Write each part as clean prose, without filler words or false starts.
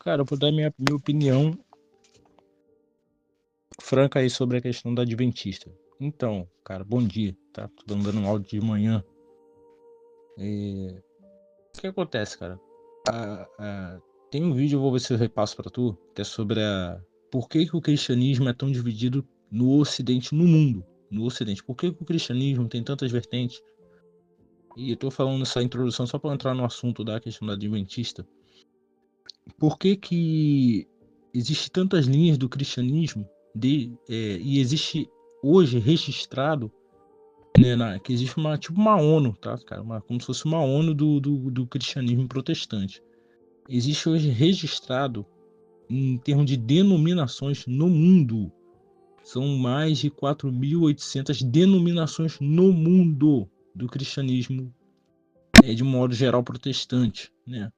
Cara, eu vou dar minha opinião franca aí sobre a questão da Adventista. Então, cara, bom dia, tá? Tô dando um áudio de manhã. O que acontece, cara? Tem um vídeo, eu vou ver se eu repasso pra tu, que é sobre por que o cristianismo é tão dividido no Ocidente, no mundo, no Ocidente. Por que o cristianismo tem tantas vertentes? E eu tô falando essa introdução só para entrar no assunto da questão da Adventista. Por que existe tantas linhas do cristianismo e existe hoje registrado, né, que existe uma ONU, tá, cara? Como se fosse uma ONU do cristianismo protestante. Existe hoje registrado, em termos de denominações no mundo, são mais de 4.800 denominações no mundo do cristianismo, de modo geral protestante, né?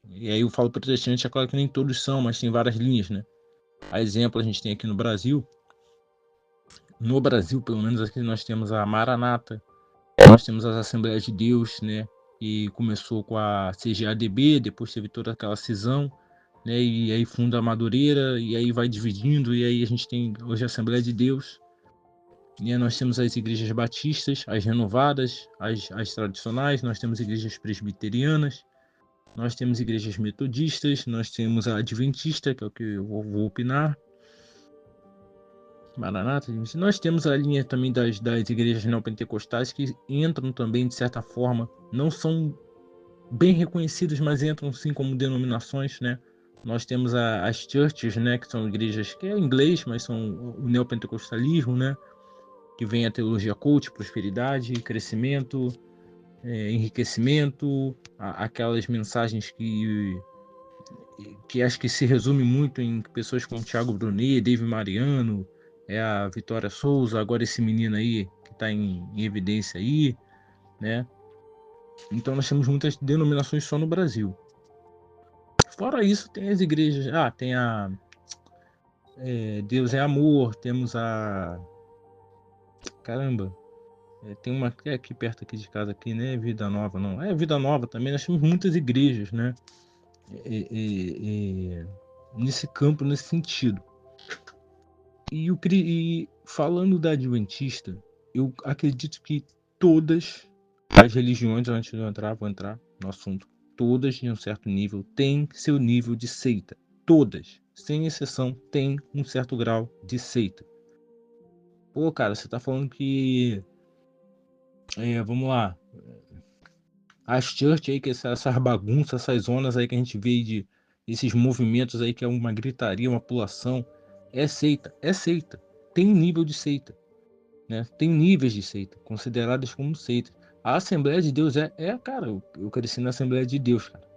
E aí eu falo protestante, é claro que nem todos são, mas tem várias linhas, né? A exemplo, a gente tem aqui no Brasil. No Brasil, pelo menos aqui, nós temos a Maranata, nós temos as Assembleias de Deus, né? E começou com a CGADB, depois teve toda aquela cisão, né? E aí funda a Madureira, e aí vai dividindo, e aí a gente tem hoje a Assembleia de Deus. E aí nós temos as igrejas batistas, as renovadas, as tradicionais, nós temos igrejas presbiterianas, nós temos igrejas metodistas, nós temos a adventista, que é o que eu vou opinar, Maranata. Nós temos a linha também das igrejas neopentecostais que entram também, de certa forma, não são bem reconhecidas, mas entram sim como denominações, né? Nós temos as churches, né, que são igrejas que é em inglês, mas são o neopentecostalismo, né, que vem a teologia coach, prosperidade, crescimento, enriquecimento, aquelas mensagens que acho que se resume muito em pessoas como Thiago Brunet, Dave Mariano, a Vitória Souza, agora esse menino aí que está em evidência aí, né? Então nós temos muitas denominações só no Brasil. Fora isso, tem as igrejas, tem a Deus é Amor, temos caramba, tem uma que é aqui perto aqui de casa aqui, né? Vida Nova, não, é Vida Nova também. Nós temos muitas igrejas, né? Nesse campo, nesse sentido. E falando da Adventista, eu acredito que todas as religiões, antes de eu entrar, vou entrar no assunto, todas de um certo nível têm seu nível de seita. Todas, sem exceção, têm um certo grau de seita. Pô, cara, você tá falando que, vamos lá, as church aí, que essas bagunças, essas zonas aí que a gente vê esses movimentos aí que é uma gritaria, uma pulação, é seita, é seita. Tem nível de seita. Né? Tem níveis de seita, consideradas como seitas. A Assembleia de Deus cara, eu cresci na Assembleia de Deus, cara.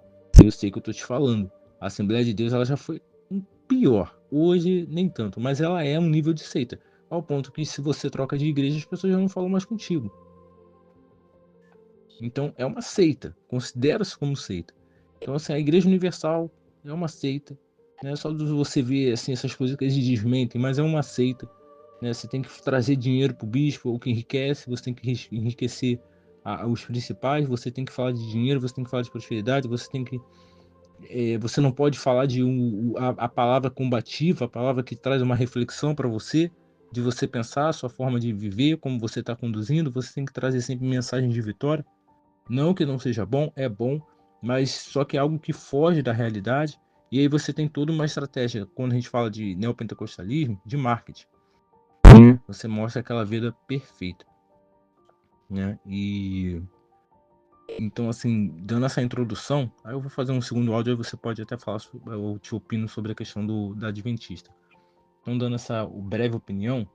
Eu sei que eu tô te falando. A Assembleia de Deus, ela já foi um pior. Hoje, nem tanto, mas ela é um nível de seita. Ao ponto que se você troca de igreja, as pessoas já não falam mais contigo. Então, é uma seita. Considera-se como seita. Então, assim, a Igreja Universal é uma seita. Né? Só você ver, assim, essas coisas que eles desmentem, mas é uma seita. Né? Você tem que trazer dinheiro para o bispo, o que enriquece, você tem que enriquecer os principais, você tem que falar de dinheiro, você tem que falar de prosperidade, você tem que. Você não pode falar de a palavra combativa, a palavra que traz uma reflexão para você, de você pensar, a sua forma de viver, como você está conduzindo, você tem que trazer sempre mensagem de vitória. Não que não seja bom, é bom, mas só que é algo que foge da realidade. E aí você tem toda uma estratégia, quando a gente fala de neopentecostalismo, de marketing. Você mostra aquela vida perfeita, né? E então, assim, dando essa introdução, aí eu vou fazer um segundo áudio, aí você pode até falar, eu te opino sobre a questão da Adventista. Então, dando essa breve opinião,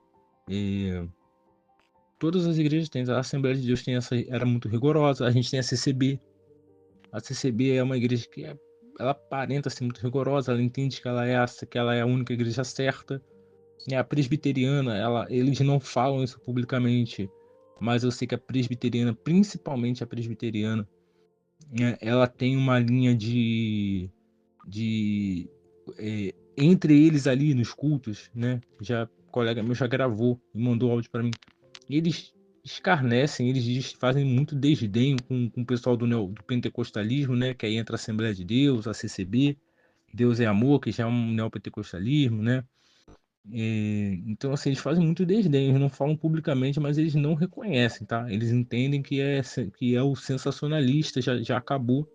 todas as igrejas têm, a Assembleia de Deus era muito rigorosa, a gente tem a CCB. A CCB é uma igreja que ela aparenta ser muito rigorosa, ela entende que ela é a única igreja certa. A presbiteriana, eles não falam isso publicamente, mas eu sei que a presbiteriana, principalmente a presbiteriana, ela tem uma linha entre eles ali nos cultos, né? Já colega meu já gravou e mandou áudio para mim. Eles escarnecem, fazem muito desdém com o pessoal do pentecostalismo, né? Que aí entra a Assembleia de Deus, a CCB, Deus é amor, que já é um neopentecostalismo, né? Então, assim, eles fazem muito desdém, eles não falam publicamente, mas eles não reconhecem, tá? Eles entendem que é o sensacionalista, já acabou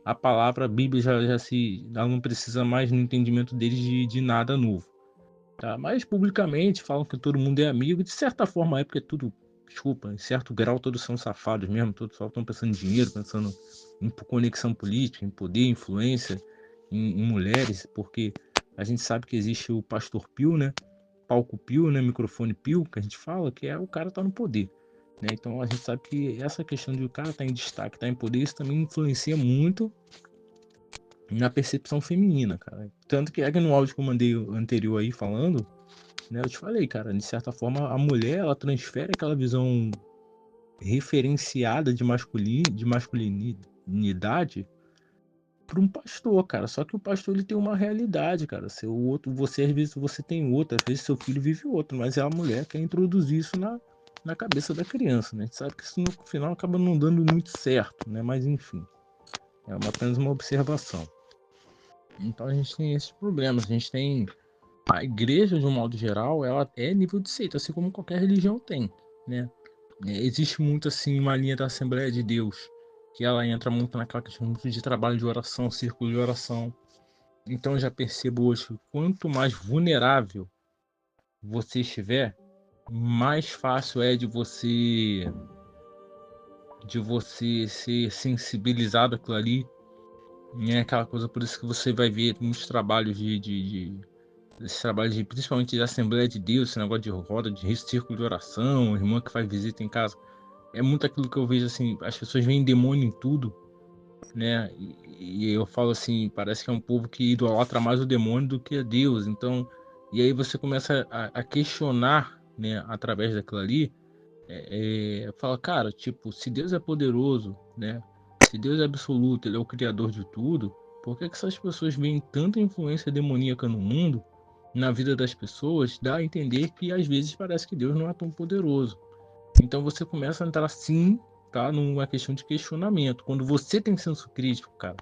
a palavra, a Bíblia ela não precisa mais no entendimento deles de nada novo, tá? Mas publicamente falam que todo mundo é amigo, de certa forma é porque é tudo, desculpa, em certo grau todos são safados mesmo, todos só estão pensando em dinheiro, pensando em conexão política, em poder, influência, em mulheres, porque a gente sabe que existe o pastor Pio, né? Palco Pio, né? Microfone Pio, que a gente fala, que é o cara tá no poder, né? Então a gente sabe que essa questão de o cara tá em destaque, tá em poder, isso também influencia muito na percepção feminina, cara. Tanto que é que no áudio que eu mandei anterior aí falando, né? Eu te falei, cara, de certa forma a mulher ela transfere aquela visão referenciada de masculinidade para um pastor, cara. Só que o pastor ele tem uma realidade, cara. Seu outro, você às vezes você tem outra, às vezes seu filho vive outro, mas é a mulher que quer introduzir isso na cabeça da criança, né? A gente sabe que isso no final acaba não dando muito certo, né? Mas enfim, apenas uma observação. Então a gente tem esses problemas, a gente tem a igreja de um modo geral, ela é nível de seita, assim como qualquer religião tem, né? Existe muito assim uma linha da Assembleia de Deus, que ela entra muito naquela questão muito de trabalho de oração, círculo de oração. Então eu já percebo hoje que quanto mais vulnerável você estiver, mais fácil é de você ser sensibilizado àquilo ali. É aquela coisa, por isso que você vai ver muitos trabalhos esse trabalho principalmente de Assembleia de Deus, esse negócio de roda, de círculo de oração, irmã que faz visita em casa. É muito aquilo que eu vejo assim, as pessoas veem demônio em tudo, né? E eu falo assim, parece que é um povo que idolatra mais o demônio do que a Deus. Então, e aí você começa a questionar, né, através daquilo ali, fala, cara, tipo, se Deus é poderoso, né? Se Deus é absoluto, ele é o criador de tudo, por que que essas pessoas veem tanta influência demoníaca no mundo, na vida das pessoas, dá a entender que às vezes parece que Deus não é tão poderoso. Então você começa a entrar sim, tá? Numa questão de questionamento. Quando você tem senso crítico, cara,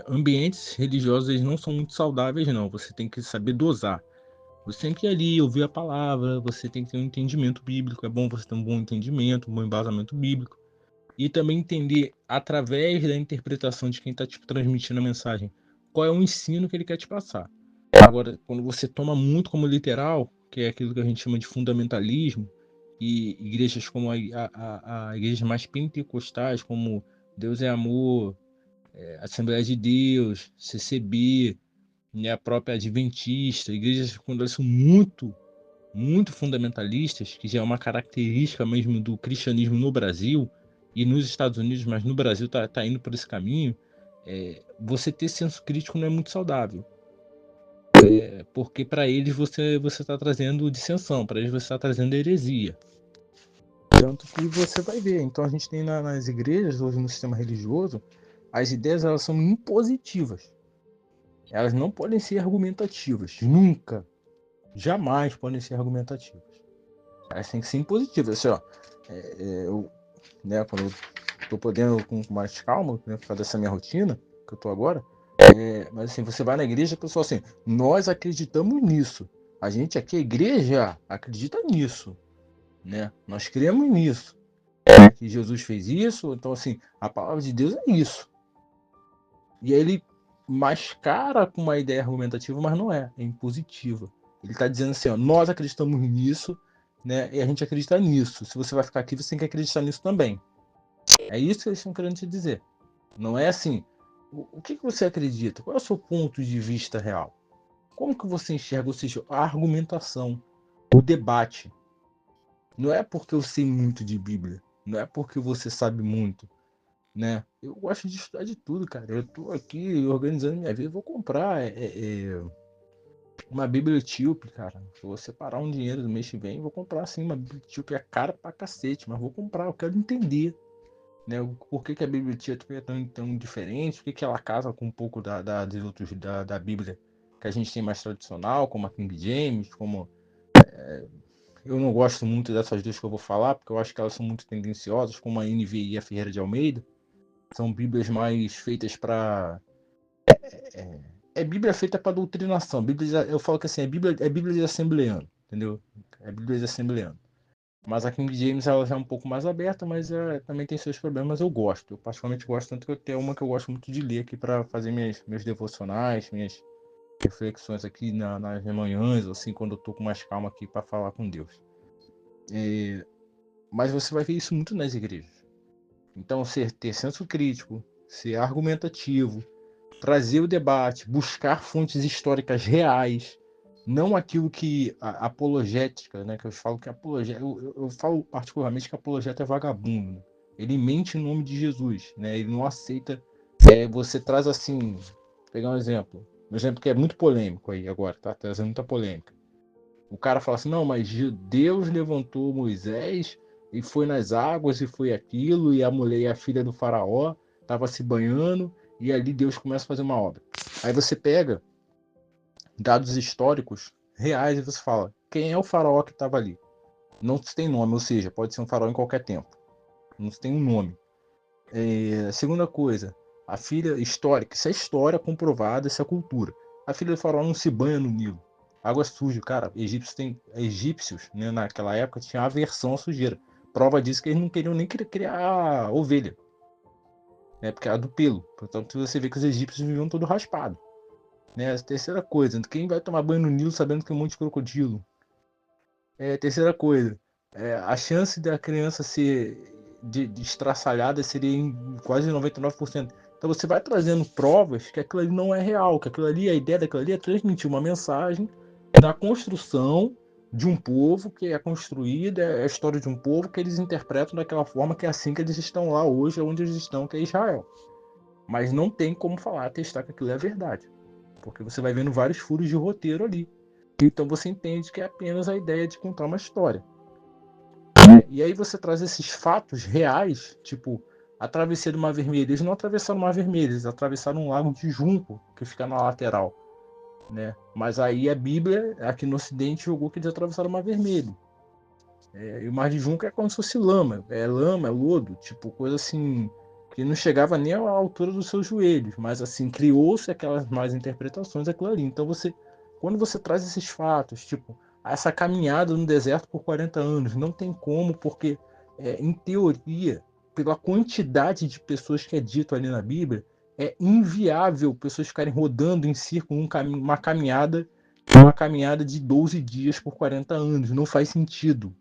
ambientes religiosos eles não são muito saudáveis, não. Você tem que saber dosar. Você tem que ir ali ouvir a palavra, você tem que ter um entendimento bíblico. É bom você ter um bom entendimento, um bom embasamento bíblico. E também entender, através da interpretação de quem está te transmitindo a mensagem, qual é o ensino que ele quer te passar. Agora, quando você toma muito como literal, que é aquilo que a gente chama de fundamentalismo, e igrejas como a igrejas mais pentecostais, como Deus é Amor, Assembleia de Deus, CCB, né, a própria Adventista, igrejas quando elas são muito fundamentalistas, que já é uma característica mesmo do cristianismo no Brasil e nos Estados Unidos, mas no Brasil tá indo por esse caminho, você ter senso crítico não é muito saudável. Porque para eles você está trazendo dissensão, para eles você está trazendo heresia. Tanto que você vai ver. Então a gente tem nas igrejas, hoje no sistema religioso, as ideias elas são impositivas. Elas não podem ser argumentativas. Nunca. Jamais podem ser argumentativas. Elas têm que ser impositivas. Assim, ó, eu, né, quando eu tô podendo com mais calma, né, por causa dessa minha rotina que eu tô agora, mas assim, você vai na igreja, a pessoa assim, nós acreditamos nisso. A gente aqui, a igreja, acredita nisso, né? Nós cremos nisso. Que Jesus fez isso, então assim, a palavra de Deus é isso. E aí ele mascara com uma ideia argumentativa, mas não é impositiva. Ele está dizendo assim, ó, nós acreditamos nisso, né? E a gente acredita nisso. Se você vai ficar aqui, você tem que acreditar nisso também. É isso que eles estão querendo te dizer. Não é assim, o que você acredita? Qual é o seu ponto de vista real? Como que você enxerga, ou seja, a argumentação, o debate? Não é porque eu sei muito de Bíblia, não é porque você sabe muito, né? Eu gosto de estudar de tudo, cara. Eu tô aqui organizando minha vida, vou comprar uma Bíblia etíope, cara. Vou separar um dinheiro do mês que vem, vou comprar assim uma Bíblia etíope, é cara pra cacete, mas vou comprar, eu quero entender, né? Por que a Bíblia etíope é tão diferente, por que ela casa com um pouco dos outros, da Bíblia que a gente tem mais tradicional, como a King James, como eu não gosto muito dessas duas que eu vou falar, porque eu acho que elas são muito tendenciosas, como a NVI e a Ferreira de Almeida. São bíblias mais feitas para é Bíblia feita para doutrinação. Eu falo que assim, é Bíblia de assembleano, entendeu? É Bíblia de assembleano. Mas a King James ela já é um pouco mais aberta, mas também tem seus problemas. Eu gosto, eu particularmente gosto, tanto que eu tenho uma que eu gosto muito de ler aqui para fazer meus devocionais, minhas reflexões aqui nas manhãs, assim, quando eu tô com mais calma aqui para falar com Deus. Mas você vai ver isso muito nas igrejas. Então, ter senso crítico, ser argumentativo, trazer o debate, buscar fontes históricas reais, não aquilo que a apologética, né? Que eu falo que apologética, eu falo particularmente que apologeta é vagabundo. Né? Ele mente em nome de Jesus, né? Ele não aceita. Você traz assim, vou pegar um exemplo que é muito polêmico aí agora, tá trazendo muita polêmica. O cara fala assim, não, mas Deus levantou Moisés e foi nas águas e foi aquilo, e a mulher e a filha do faraó tava se banhando, e ali Deus começa a fazer uma obra. Aí você pega dados históricos reais e você fala, quem é o faraó que estava ali? Não se tem nome, ou seja, pode ser um faraó em qualquer tempo. Não se tem um nome. Segunda coisa, a filha histórica, isso é história comprovada, isso é cultura. A filha do faraó não se banha no Nilo. Água suja, cara. Egípcios, né, naquela época, tinham aversão à sujeira. Prova disso que eles não queriam nem criar ovelha, né, porque era do pelo. Portanto, você vê que os egípcios viviam todo raspado. Né? Terceira coisa, quem vai tomar banho no Nilo sabendo que tem um monte de crocodilo? Terceira coisa, a chance da criança ser de estraçalhada seria em quase 99%. Então você vai trazendo provas que aquilo ali não é real, que aquilo ali, a ideia daquilo ali é transmitir uma mensagem da construção de um povo que é construída, é a história de um povo que eles interpretam daquela forma que é assim que eles estão lá hoje, onde eles estão, que é Israel. Mas não tem como falar, testar que aquilo é verdade, porque você vai vendo vários furos de roteiro ali. Então você entende que é apenas a ideia de contar uma história. E aí você traz esses fatos reais, tipo a travessia do Mar Vermelho. Eles não atravessaram o Mar Vermelho, eles atravessaram um lago de Junco, que fica na lateral. Né? Mas aí a Bíblia, aqui no Ocidente, jogou que eles atravessaram o Mar Vermelho. E o Mar de Junco é como se fosse lama, é lodo, tipo coisa assim, que não chegava nem à altura dos seus joelhos, mas assim, criou-se aquelas más interpretações daquilo ali. Então quando você traz esses fatos, tipo, essa caminhada no deserto por 40 anos, não tem como, porque em teoria, pela quantidade de pessoas que é dito ali na Bíblia, é inviável pessoas ficarem rodando em círculo uma caminhada de 12 dias por 40 anos, não faz sentido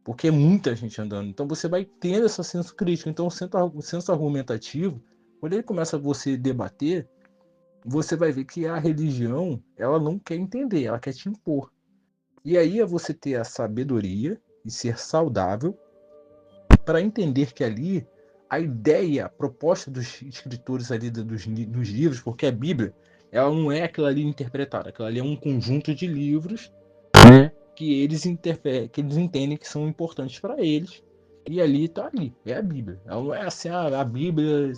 porque é muita gente andando. Então você vai tendo esse senso crítico. Então o senso argumentativo, quando ele começa a você debater, você vai ver que a religião, ela não quer entender, ela quer te impor. E aí é você ter a sabedoria e ser saudável para entender que ali a ideia, a proposta dos escritores ali dos livros, porque a Bíblia, ela não é aquela ali interpretada, aquela ali é um conjunto de livros, né, que eles entendem que são importantes para eles. E ali tá ali, é a Bíblia. Ela não é assim, a Bíblia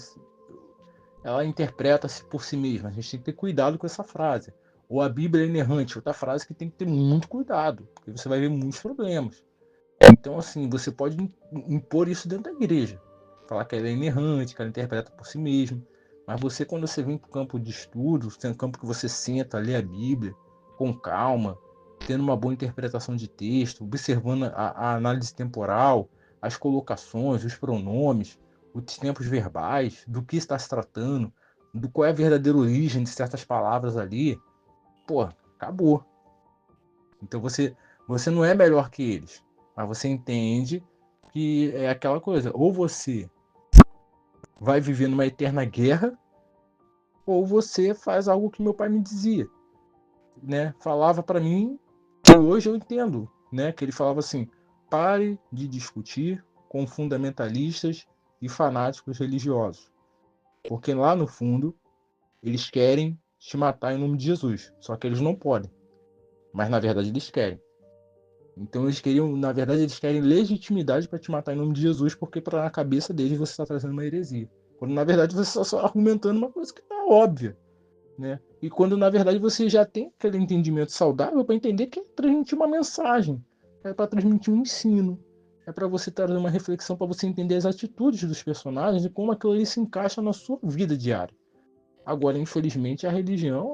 ela interpreta-se por si mesma. A gente tem que ter cuidado com essa frase. Ou a Bíblia é inerrante, outra frase que tem que ter muito cuidado, porque você vai ver muitos problemas. Então, assim, você pode impor isso dentro da igreja. Falar que ela é inerrante, que ela interpreta por si mesma. Mas você, quando você vem para o campo de estudo, tem um campo que você senta, lê a Bíblia com calma, tendo uma boa interpretação de texto, observando a análise temporal, as colocações, os pronomes, os tempos verbais, do que está se tratando, do qual é a verdadeira origem de certas palavras ali, pô, acabou. Então você não é melhor que eles, mas você entende que é aquela coisa, ou você vai viver numa eterna guerra, ou você faz algo que meu pai me dizia, né? Falava para mim, que hoje eu entendo, né? Que ele falava assim: pare de discutir com fundamentalistas e fanáticos religiosos, porque lá no fundo eles querem te matar em nome de Jesus, só que eles não podem, mas na verdade eles querem. Então eles queriam, na verdade, eles querem legitimidade para te matar em nome de Jesus, porque para na cabeça deles você está trazendo uma heresia. Quando na verdade você está só argumentando uma coisa que está óbvia, né? E quando na verdade você já tem aquele entendimento saudável para entender que é transmitir uma mensagem, é para transmitir um ensino, é para você trazer uma reflexão, para você entender as atitudes dos personagens e como aquilo ali se encaixa na sua vida diária. Agora, infelizmente, a religião,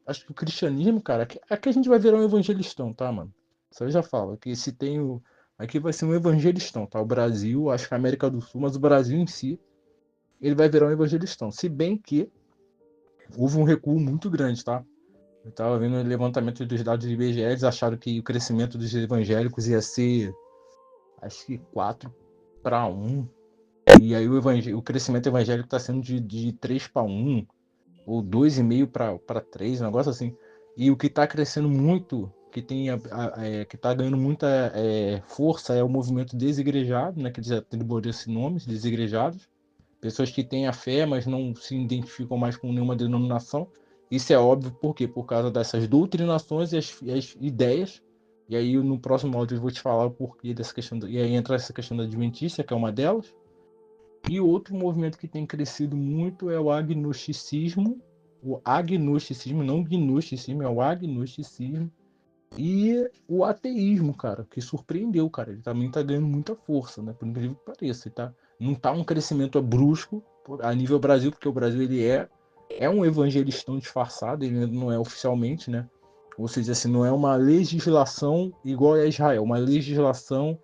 acho que o cristianismo, cara, aqui a gente vai virar um evangelistão, tá, mano? Isso eu já falo, que se tem o. Aqui vai ser um evangelistão, tá? O Brasil, acho que a América do Sul, mas o Brasil em si, ele vai virar um evangelistão. Se bem que houve um recuo muito grande, tá? Eu tava vendo o levantamento dos dados do IBGE, eles acharam que o crescimento dos evangélicos ia ser, acho que 4-1. E aí o crescimento evangélico está sendo de 3-1, ou 2,5 para 3, um negócio assim. E o que está crescendo muito, que está ganhando muita força é o movimento desigrejado, né, que eles atribuíram esse nome, desigrejados. Pessoas que têm a fé, mas não se identificam mais com nenhuma denominação. Isso é óbvio, por quê? Por causa dessas doutrinações e as ideias. E aí no próximo áudio eu vou te falar o porquê dessa questão. E aí entra essa questão da adventícia, que é uma delas. E outro movimento que tem crescido muito é o agnosticismo. O agnosticismo, não gnosticismo, é o agnosticismo. E o ateísmo, cara, que surpreendeu, cara. Ele também tá ganhando muita força, né? Por incrível que pareça, tá? Não tá um crescimento brusco a nível Brasil, porque o Brasil ele é um evangelistão disfarçado, ele não é oficialmente, né? Ou seja, assim, não é uma legislação igual a Israel, uma legislação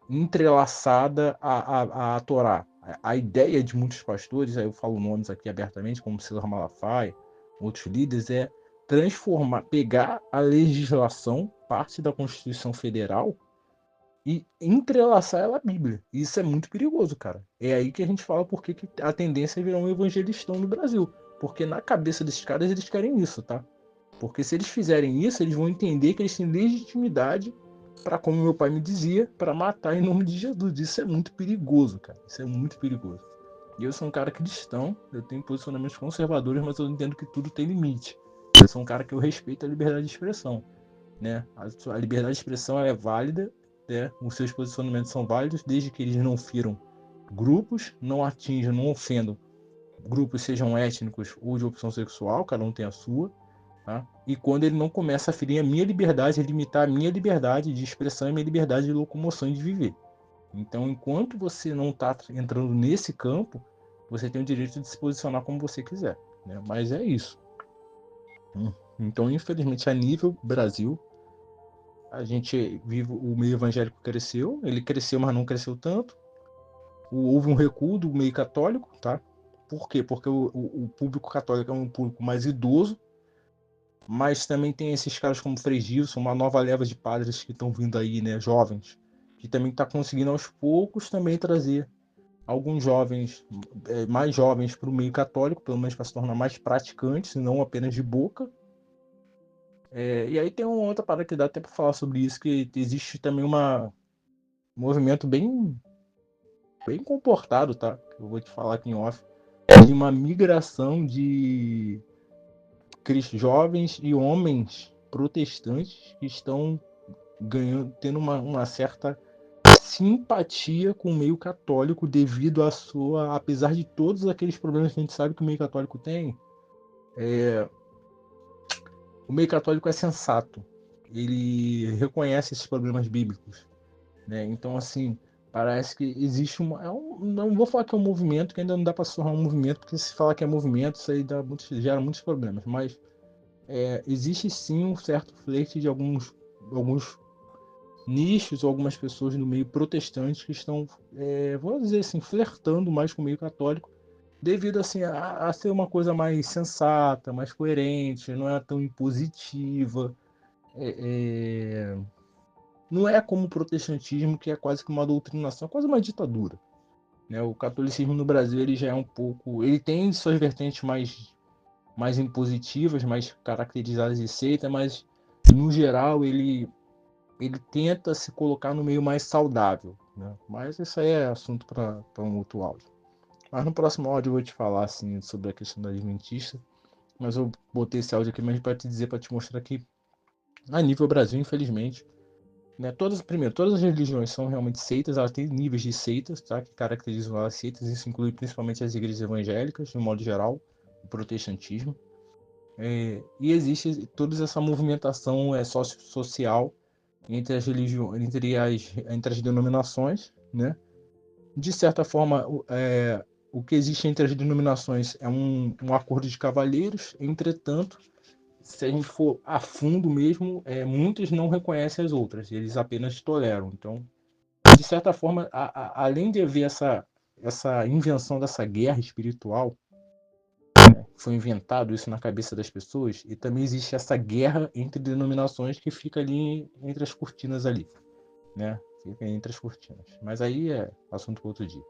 entrelaçada à Torá. A ideia de muitos pastores, aí eu falo nomes aqui abertamente, como Cesar Malafaia, outros líderes, é transformar, pegar a legislação, parte da Constituição Federal, e entrelaçar ela à Bíblia. Isso é muito perigoso, cara. É aí que a gente fala porque que a tendência é virar um evangelistão no Brasil. Porque na cabeça desses caras eles querem isso, tá? Porque se eles fizerem isso, eles vão entender que eles têm legitimidade para, como meu pai me dizia, para matar em nome de Jesus. Isso é muito perigoso, cara. Isso é muito perigoso. E eu sou um cara cristão, eu tenho posicionamentos conservadores, mas eu entendo que tudo tem limite. Eu sou um cara que eu respeito a liberdade de expressão, né? A liberdade de expressão é válida, né? Os seus posicionamentos são válidos, desde que eles não firam grupos, não atinjam, não ofendam grupos, sejam étnicos ou de opção sexual, cada um tem a sua, tá? E quando ele não começa a ferir a minha liberdade, a limitar a minha liberdade de expressão e a minha liberdade de locomoção e de viver. Então, enquanto você não está entrando nesse campo, você tem o direito de se posicionar como você quiser, né? Mas é isso. Então, infelizmente, a nível Brasil, a gente vive, o meio evangélico cresceu, ele cresceu, mas não cresceu tanto. Houve um recuo do meio católico, tá? Por quê? Porque o público católico é um público mais idoso, mas também tem esses caras como Frei Gilson, uma nova leva de padres que estão vindo aí, né, jovens, que também está conseguindo aos poucos também trazer alguns jovens, mais jovens para o meio católico, pelo menos para se tornar mais praticantes, e não apenas de boca. E aí tem uma outra parada que dá até para falar sobre isso, que existe também um movimento bem comportado, tá? Eu vou te falar aqui em off, de uma migração de jovens e homens protestantes que estão ganhando, tendo uma certa simpatia com o meio católico devido à sua, apesar de todos aqueles problemas que a gente sabe que o meio católico tem, o meio católico é sensato. Ele reconhece esses problemas bíblicos, né? Então, assim, parece que existe não vou falar que é um movimento, que ainda não dá para se tornar um movimento, porque se falar que é movimento, isso aí gera muitos problemas. Mas existe sim um certo flerte de alguns nichos ou algumas pessoas no meio protestante que estão, vou dizer assim, flertando mais com o meio católico, devido assim a ser uma coisa mais sensata, mais coerente, não é tão impositiva, não é como o protestantismo, que é quase que uma doutrinação, quase uma ditadura, né? O catolicismo no Brasil ele já é um pouco, ele tem suas vertentes mais impositivas, mais caracterizadas de seita, mas no geral ele tenta se colocar no meio mais saudável, né? Mas isso aí é assunto para um outro áudio. Mas no próximo áudio eu vou te falar assim sobre a questão da adventista, mas eu botei esse áudio aqui mais para te dizer, para te mostrar que a nível Brasil, infelizmente, né, todas as religiões são realmente seitas, elas têm níveis de seitas, tá, que caracterizam as seitas, isso inclui principalmente as igrejas evangélicas, de um modo geral, o protestantismo. E existe toda essa movimentação social entre as religiões, entre as denominações, né? De certa forma, o que existe entre as denominações é um acordo de cavalheiros. Entretanto, se a gente for a fundo mesmo, muitas não reconhecem as outras, eles apenas toleram. Então, de certa forma, além de haver essa invenção dessa guerra espiritual, foi inventado isso na cabeça das pessoas, e também existe essa guerra entre denominações que fica ali entre as cortinas ali, né? Fica entre as cortinas. Mas aí é assunto para outro dia.